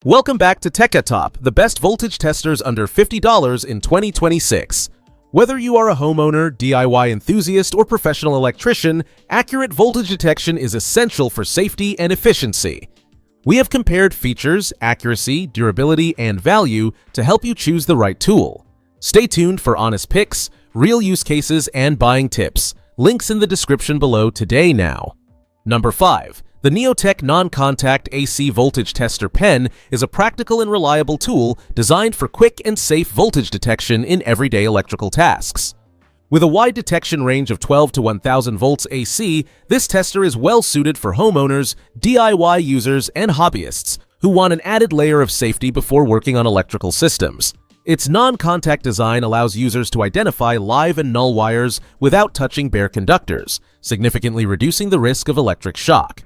Welcome back to TECHATOP, the best voltage testers under $50 in 2026. Whether you are a homeowner, DIY enthusiast, or professional electrician, accurate voltage detection is essential for safety and efficiency. We have compared features, accuracy, durability, and value to help you choose the right tool. Stay tuned for honest picks, real use cases, and buying tips. Links in the description below today now. Number 5. The Neotech Non-Contact AC Voltage Tester Pen is a practical and reliable tool designed for quick and safe voltage detection in everyday electrical tasks. With a wide detection range of 12 to 1000 volts AC, this tester is well suited for homeowners, DIY users, and hobbyists who want an added layer of safety before working on electrical systems. Its non-contact design allows users to identify live and null wires without touching bare conductors, significantly reducing the risk of electric shock.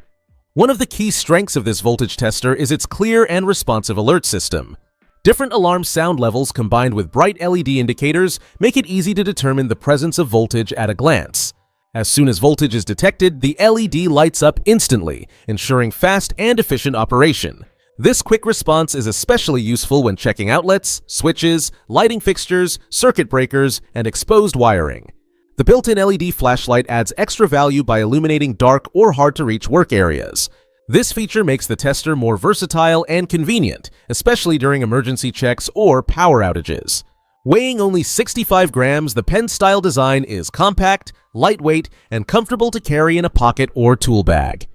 One of the key strengths of this voltage tester is its clear and responsive alert system. Different alarm sound levels combined with bright LED indicators make it easy to determine the presence of voltage at a glance. As soon as voltage is detected, the LED lights up instantly, ensuring fast and efficient operation. This quick response is especially useful when checking outlets, switches, lighting fixtures, circuit breakers, and exposed wiring. The built-in LED flashlight adds extra value by illuminating dark or hard-to-reach work areas. This feature makes the tester more versatile and convenient, especially during emergency checks or power outages. Weighing only 65 grams, the pen-style design is compact, lightweight, and comfortable to carry in a pocket or tool bag.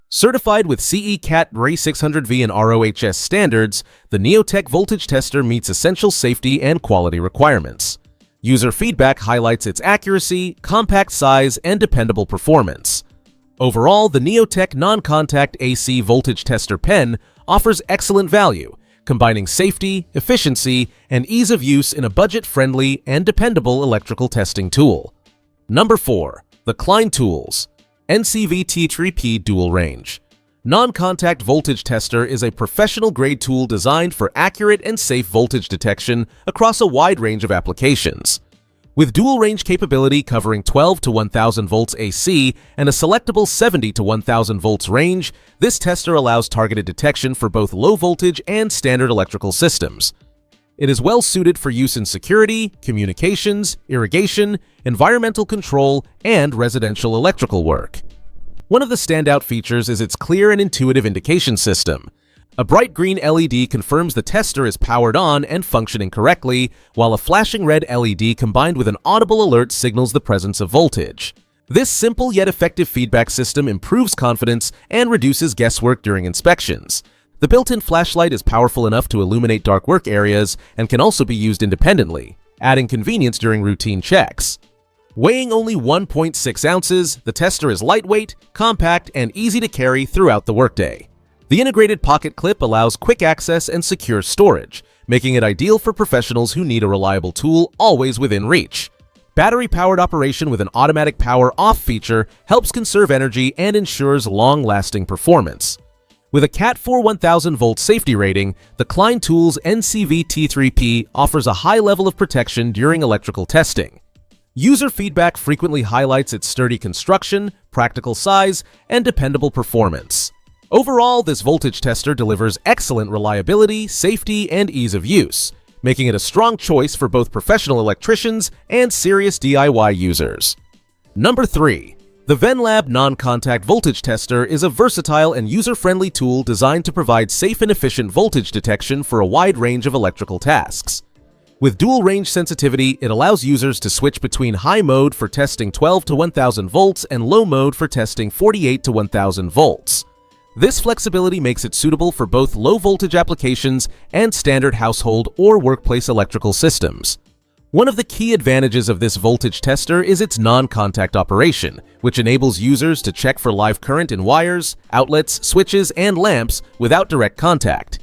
Certified with CE Cat RE 600V and RoHS standards, the Neotech voltage tester meets essential safety and quality requirements. User feedback highlights its accuracy, compact size, and dependable performance. Overall, the Neotech Non-Contact AC Voltage Tester Pen offers excellent value, combining safety, efficiency, and ease of use in a budget-friendly and dependable electrical testing tool. Number 4. The Klein Tools NCVT 3P Dual Range Non-Contact Voltage Tester is a professional-grade tool designed for accurate and safe voltage detection across a wide range of applications. With dual range capability covering 12 to 1000 volts AC and a selectable 70 to 1000 volts range, this tester allows targeted detection for both low voltage and standard electrical systems. It is well suited for use in security, communications, irrigation, environmental control, and residential electrical work. One of the standout features is its clear and intuitive indication system. A bright green LED confirms the tester is powered on and functioning correctly, while a flashing red LED combined with an audible alert signals the presence of voltage. This simple yet effective feedback system improves confidence and reduces guesswork during inspections. The built-in flashlight is powerful enough to illuminate dark work areas and can also be used independently, adding convenience during routine checks. Weighing only 1.6 ounces, the tester is lightweight, compact, and easy to carry throughout the workday. The integrated pocket clip allows quick access and secure storage, making it ideal for professionals who need a reliable tool always within reach. Battery-powered operation with an automatic power-off feature helps conserve energy and ensures long-lasting performance. With a Cat 4 1000 volt safety rating, the Klein Tools NCVT 3P offers a high level of protection during electrical testing. User feedback frequently highlights its sturdy construction, practical size, and dependable performance. Overall, this voltage tester delivers excellent reliability, safety, and ease of use, making it a strong choice for both professional electricians and serious DIY users. Number 3. The VenLab Non-Contact Voltage Tester is a versatile and user-friendly tool designed to provide safe and efficient voltage detection for a wide range of electrical tasks. With dual range sensitivity, it allows users to switch between high mode for testing 12 to 1000 volts and low mode for testing 48 to 1000 volts. This flexibility makes it suitable for both low voltage applications and standard household or workplace electrical systems. One of the key advantages of this voltage tester is its non-contact operation, which enables users to check for live current in wires, outlets, switches, and lamps without direct contact.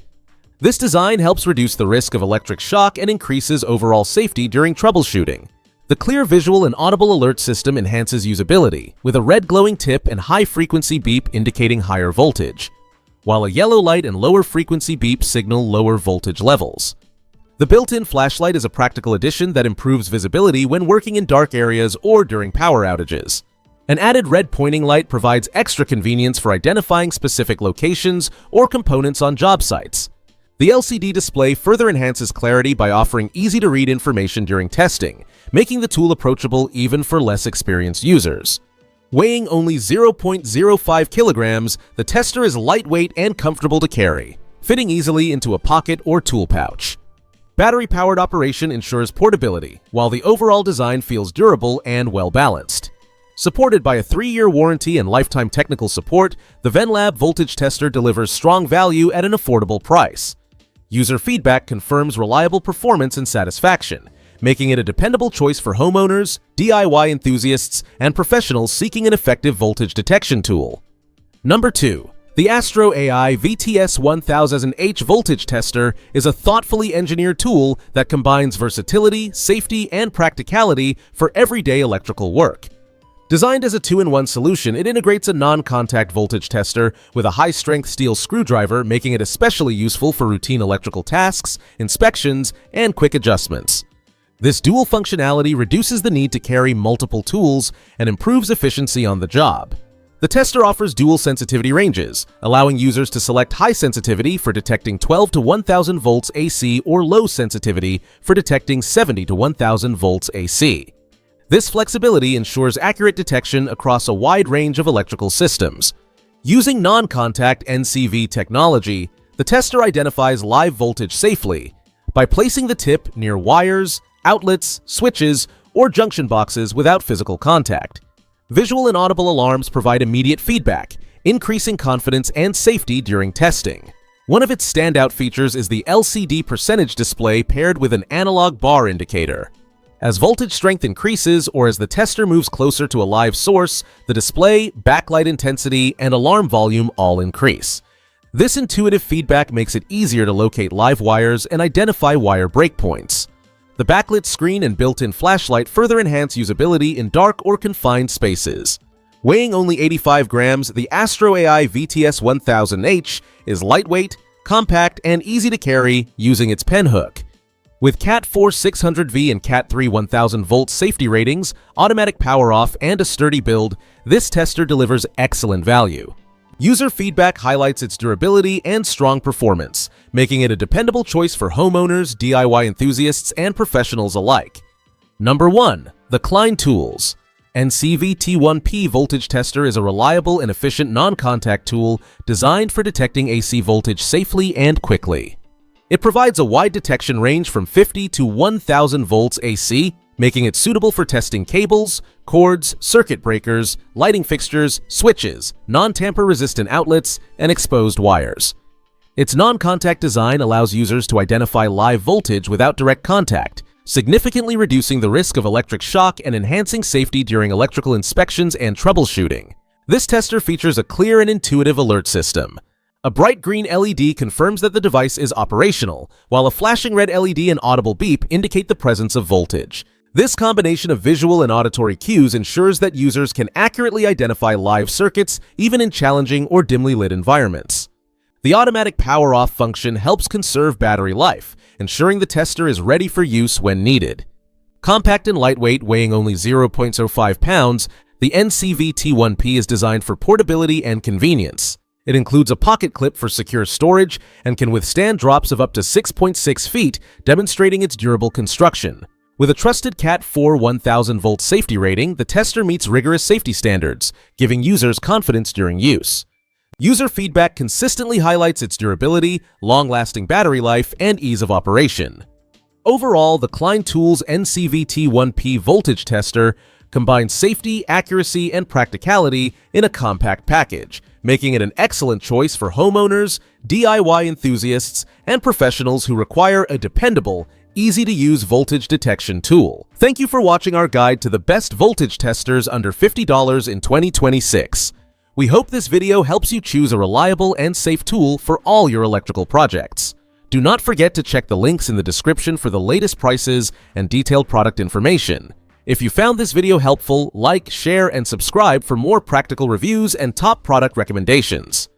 This design helps reduce the risk of electric shock and increases overall safety during troubleshooting. The clear visual and audible alert system enhances usability, with a red glowing tip and high-frequency beep indicating higher voltage, while a yellow light and lower-frequency beep signal lower voltage levels. The built-in flashlight is a practical addition that improves visibility when working in dark areas or during power outages. An added red pointing light provides extra convenience for identifying specific locations or components on job sites. The LCD display further enhances clarity by offering easy-to-read information during testing, making the tool approachable even for less experienced users. Weighing only 0.05 kilograms, the tester is lightweight and comfortable to carry, fitting easily into a pocket or tool pouch. Battery-powered operation ensures portability, while the overall design feels durable and well-balanced. Supported by a 3-year warranty and lifetime technical support, the VenLab voltage tester delivers strong value at an affordable price. User feedback confirms reliable performance and satisfaction, making it a dependable choice for homeowners, DIY enthusiasts, and professionals seeking an effective voltage detection tool. Number 2. The AstroAI VTS1000H voltage tester is a thoughtfully engineered tool that combines versatility, safety, and practicality for everyday electrical work. Designed as a 2-in-1 solution, it integrates a non-contact voltage tester with a high-strength steel screwdriver, making it especially useful for routine electrical tasks, inspections, and quick adjustments. This dual functionality reduces the need to carry multiple tools and improves efficiency on the job. The tester offers dual sensitivity ranges, allowing users to select high sensitivity for detecting 12 to 1000 volts AC or low sensitivity for detecting 70 to 1000 volts AC. This flexibility ensures accurate detection across a wide range of electrical systems. Using non-contact NCVT technology, the tester identifies live voltage safely by placing the tip near wires, outlets, switches, or junction boxes without physical contact. Visual and audible alarms provide immediate feedback, increasing confidence and safety during testing. One of its standout features is the LCD percentage display paired with an analog bar indicator. As voltage strength increases or as the tester moves closer to a live source, the display, backlight intensity, and alarm volume all increase. This intuitive feedback makes it easier to locate live wires and identify wire breakpoints. The backlit screen and built-in flashlight further enhance usability in dark or confined spaces. Weighing only 85 grams, the AstroAI VTS1000H is lightweight, compact, and easy to carry using its pen hook. With Cat 4 600V and Cat 3 1000 volt safety ratings, automatic power off, and a sturdy build, this tester delivers excellent value. User feedback highlights its durability and strong performance, making it a dependable choice for homeowners, DIY enthusiasts, and professionals alike. Number 1. The Klein Tools NCVT1P voltage tester is a reliable and efficient non-contact tool designed for detecting AC voltage safely and quickly. It provides a wide detection range from 50 to 1000 volts AC, making it suitable for testing cables, cords, circuit breakers, lighting fixtures, switches, non-tamper-resistant outlets, and exposed wires. Its non-contact design allows users to identify live voltage without direct contact, significantly reducing the risk of electric shock and enhancing safety during electrical inspections and troubleshooting. This tester features a clear and intuitive alert system. A bright green LED confirms that the device is operational, while a flashing red LED and audible beep indicate the presence of voltage. This combination of visual and auditory cues ensures that users can accurately identify live circuits even in challenging or dimly lit environments. The automatic power-off function helps conserve battery life, ensuring the tester is ready for use when needed. Compact and lightweight, weighing only 0.05 pounds, the NCVT1P is designed for portability and convenience. It includes a pocket clip for secure storage and can withstand drops of up to 6.6 feet, demonstrating its durable construction. With a trusted Cat 4 1000 volt safety rating, the tester meets rigorous safety standards, giving users confidence during use. User feedback consistently highlights its durability, long-lasting battery life, and ease of operation. Overall, the Klein Tools NCVT1P voltage tester combines safety, accuracy, and practicality in a compact package, making it an excellent choice for homeowners, DIY enthusiasts, and professionals who require a dependable, easy-to-use voltage detection tool. Thank you for watching our guide to the best voltage testers under $50 in 2026. We hope this video helps you choose a reliable and safe tool for all your electrical projects. Do not forget to check the links in the description for the latest prices and detailed product information. If you found this video helpful, like, share, and subscribe for more practical reviews and top product recommendations.